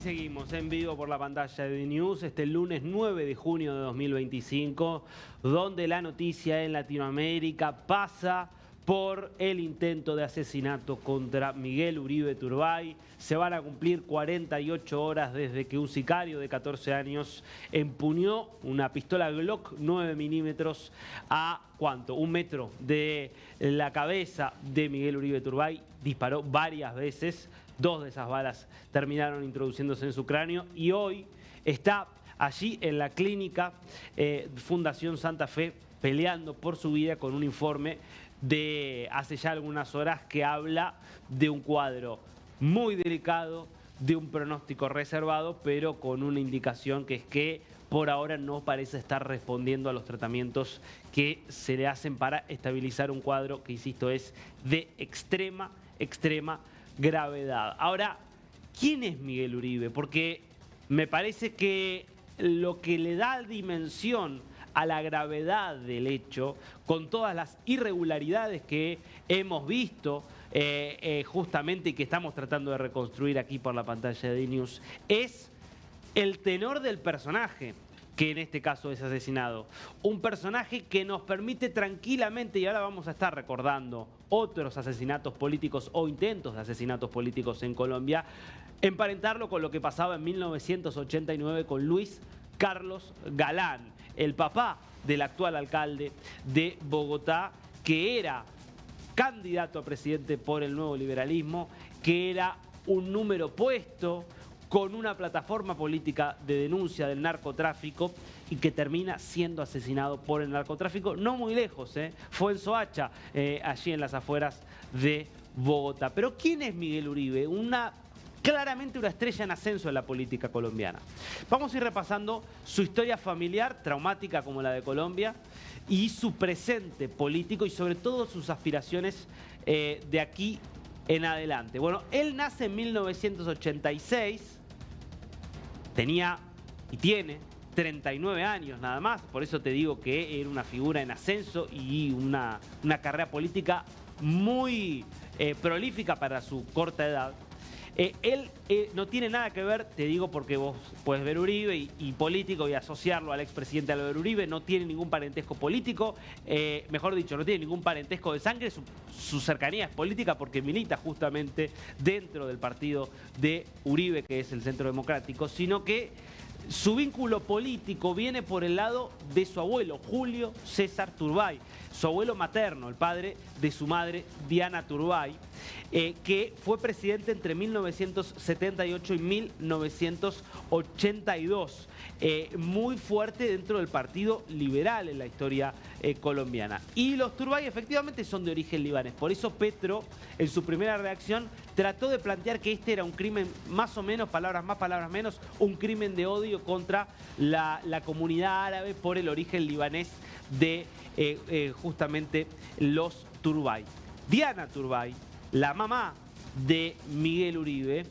Seguimos en vivo por la pantalla de News este lunes 9 de junio de 2025, donde la noticia en Latinoamérica pasa por el intento de asesinato contra Miguel Uribe Turbay. Se van a cumplir 48 horas desde que un sicario de 14 años empuñó una pistola Glock 9 milímetros a ¿cuánto? 1 metro de la cabeza de Miguel Uribe Turbay. Disparó varias veces. 2 de esas balas terminaron introduciéndose en su cráneo y hoy está allí en la clínica Fundación Santa Fe peleando por su vida con un informe de hace ya algunas horas que habla de un cuadro muy delicado, de un pronóstico reservado, pero con una indicación que es que por ahora no parece estar respondiendo a los tratamientos que se le hacen para estabilizar un cuadro que, insisto, es de extrema gravedad. Ahora, ¿quién es Miguel Uribe? Porque me parece que lo que le da dimensión a la gravedad del hecho, con todas las irregularidades que hemos visto justamente y que estamos tratando de reconstruir aquí por la pantalla de News, es el tenor del personaje que en este caso es asesinado. Un personaje que nos permite tranquilamente, y ahora vamos a estar recordando otros asesinatos políticos o intentos de asesinatos políticos en Colombia, emparentarlo con lo que pasaba en 1989 con Luis Carlos Galán, el papá del actual alcalde de Bogotá, que era candidato a presidente por el Nuevo Liberalismo, que era un número puesto con una plataforma política de denuncia del narcotráfico y que termina siendo asesinado por el narcotráfico, no muy lejos, fue en Soacha, allí en las afueras de Bogotá. Pero ¿quién es Miguel Uribe? Claramente una estrella en ascenso en la política colombiana. Vamos a ir repasando su historia familiar, traumática como la de Colombia, y su presente político y sobre todo sus aspiraciones de aquí en adelante. Bueno, él nace en 1986, tenía y tiene 39 años nada más, por eso te digo que era una figura en ascenso y una carrera política muy prolífica para su corta edad. Él no tiene nada que ver, te digo porque vos puedes ver Uribe y político y asociarlo al expresidente Álvaro Uribe, no tiene ningún parentesco político, mejor dicho, no tiene ningún parentesco de sangre, su cercanía es política porque milita justamente dentro del partido de Uribe, que es el Centro Democrático, sino que su vínculo político viene por el lado de su abuelo, Julio César Turbay, su abuelo materno, el padre de su madre, Diana Turbay, que fue presidente entre 1978 y 1982, muy fuerte dentro del Partido Liberal en la historia colombiana. Y los Turbay efectivamente son de origen libanés, por eso Petro, en su primera reacción, trató de plantear que este era un crimen más o menos, palabras más, palabras menos, un crimen de odio contra la comunidad árabe por el origen libanés de justamente los Turbay. Diana Turbay, la mamá de Miguel Uribe,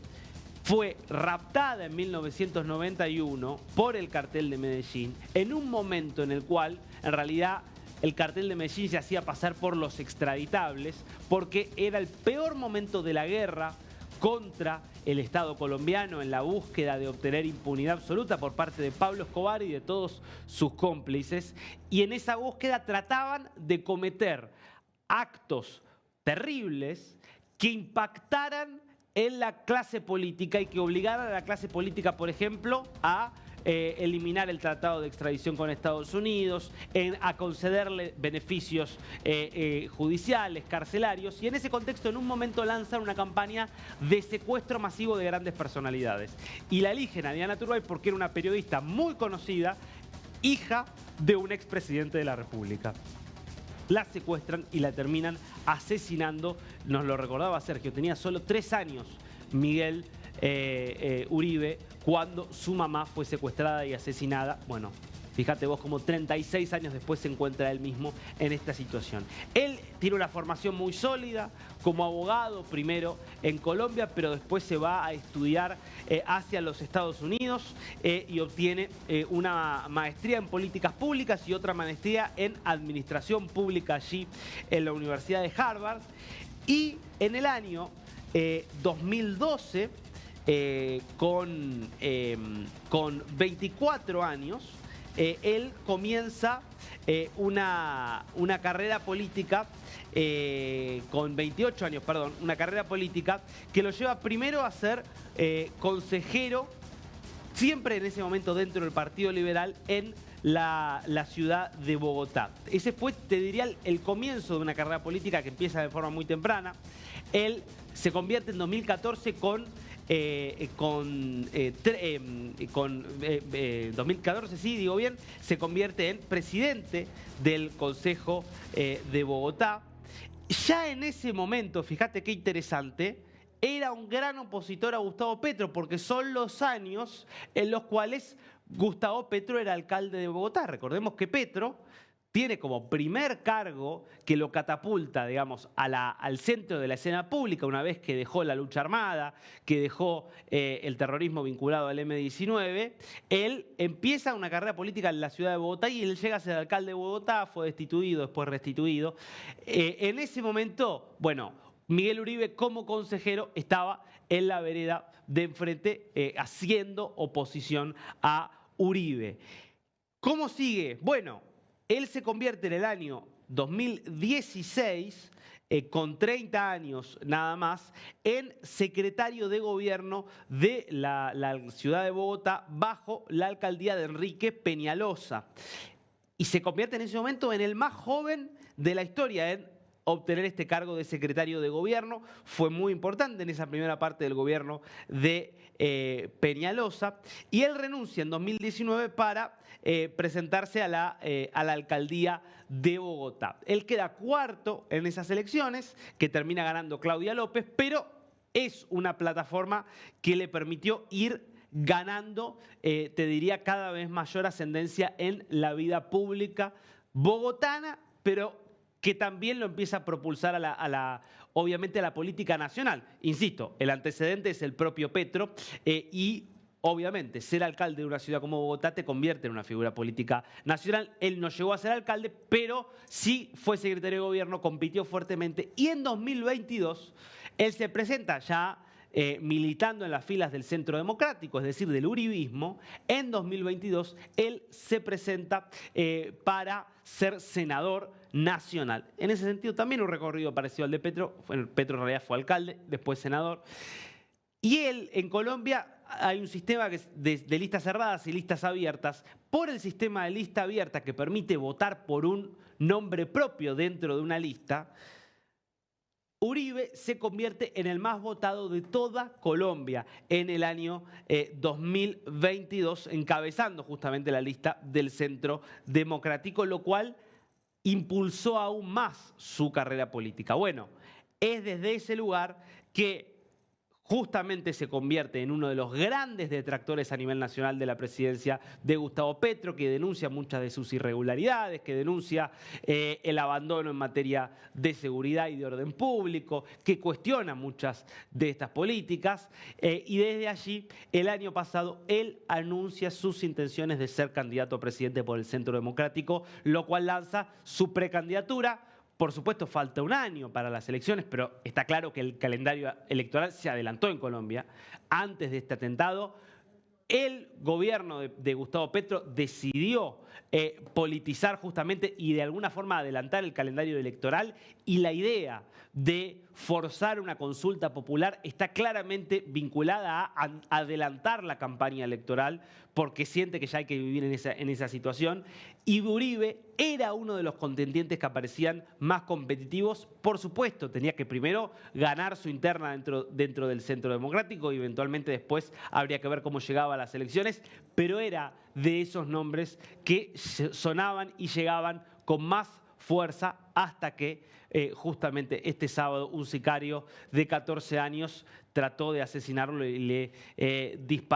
fue raptada en 1991 por el cartel de Medellín, en un momento en el cual, en realidad, el cartel de Medellín se hacía pasar por los extraditables, porque era el peor momento de la guerra contra el Estado colombiano en la búsqueda de obtener impunidad absoluta por parte de Pablo Escobar y de todos sus cómplices. Y en esa búsqueda trataban de cometer actos terribles que impactaran en la clase política y que obligaran a la clase política, por ejemplo, a eliminar el tratado de extradición con Estados Unidos, a concederle beneficios judiciales, carcelarios, y en ese contexto en un momento lanzan una campaña de secuestro masivo de grandes personalidades. Y la eligen a Diana Turbay porque era una periodista muy conocida, hija de un expresidente de la República. La secuestran y la terminan asesinando. Nos lo recordaba Sergio, tenía solo 3 años Miguel Uribe cuando su mamá fue secuestrada y asesinada. Bueno, fíjate vos como 36 años después se encuentra él mismo en esta situación. Él tiene una formación muy sólida como abogado, primero en Colombia, pero después se va a estudiar hacia los Estados Unidos y obtiene una maestría en políticas públicas y otra maestría en administración pública allí en la Universidad de Harvard. Y en el año 2012 con 24 años, él comienza una carrera política, con 28 años, perdón, una carrera política que lo lleva primero a ser consejero, siempre en ese momento dentro del Partido Liberal, en la ciudad de Bogotá. Ese fue, te diría, el comienzo de una carrera política que empieza de forma muy temprana. Él se convierte en 2014 2014, sí, digo bien, se convierte en presidente del Consejo de Bogotá. Ya en ese momento, fíjate qué interesante, era un gran opositor a Gustavo Petro, porque son los años en los cuales Gustavo Petro era alcalde de Bogotá. Recordemos que Petro tiene como primer cargo que lo catapulta, digamos, al centro de la escena pública, una vez que dejó la lucha armada, que dejó el terrorismo vinculado al M-19, él empieza una carrera política en la ciudad de Bogotá y él llega a ser alcalde de Bogotá, fue destituido, después restituido. En ese momento, bueno, Miguel Uribe como consejero estaba en la vereda de enfrente haciendo oposición a Uribe. ¿Cómo sigue? Bueno, él se convierte en el año 2016, con 30 años nada más, en secretario de gobierno de la ciudad de Bogotá bajo la alcaldía de Enrique Peñalosa. Y se convierte en ese momento en el más joven de la historia en obtener este cargo de secretario de gobierno. Fue muy importante en esa primera parte del gobierno de Peñalosa, y él renuncia en 2019 para presentarse a la alcaldía de Bogotá. Él queda cuarto en esas elecciones, que termina ganando Claudia López, pero es una plataforma que le permitió ir ganando, te diría, cada vez mayor ascendencia en la vida pública bogotana, pero que también lo empieza a propulsar obviamente a la política nacional. Insisto, el antecedente es el propio Petro, y obviamente ser alcalde de una ciudad como Bogotá te convierte en una figura política nacional. Él no llegó a ser alcalde, pero sí fue secretario de gobierno, compitió fuertemente, y en 2022 él se presenta ya militando en las filas del Centro Democrático, es decir, del uribismo. En 2022 él se presenta para ser senador nacional. En ese sentido también un recorrido parecido al de Petro. Bueno, Petro en realidad fue alcalde, después senador. Y él, en Colombia hay un sistema de listas cerradas y listas abiertas. Por el sistema de lista abierta, que permite votar por un nombre propio dentro de una lista, Uribe se convierte en el más votado de toda Colombia en el año 2022, encabezando justamente la lista del Centro Democrático, lo cual impulsó aún más su carrera política. Bueno, es desde ese lugar que justamente se convierte en uno de los grandes detractores a nivel nacional de la presidencia de Gustavo Petro, que denuncia muchas de sus irregularidades, que denuncia el abandono en materia de seguridad y de orden público, que cuestiona muchas de estas políticas, y desde allí, el año pasado, él anuncia sus intenciones de ser candidato a presidente por el Centro Democrático, lo cual lanza su precandidatura. Por supuesto, falta un año para las elecciones, pero está claro que el calendario electoral se adelantó en Colombia. Antes de este atentado, el gobierno de Gustavo Petro decidió politizar justamente y de alguna forma adelantar el calendario electoral, y la idea de forzar una consulta popular está claramente vinculada a adelantar la campaña electoral, porque siente que ya hay que vivir en esa situación. Y Uribe era uno de los contendientes que aparecían más competitivos. Por supuesto, tenía que primero ganar su interna dentro del Centro Democrático, y eventualmente después habría que ver cómo llegaba a las elecciones, pero era de esos nombres que sonaban y llegaban con más fuerza, hasta que justamente este sábado un sicario de 14 años trató de asesinarlo y le disparó.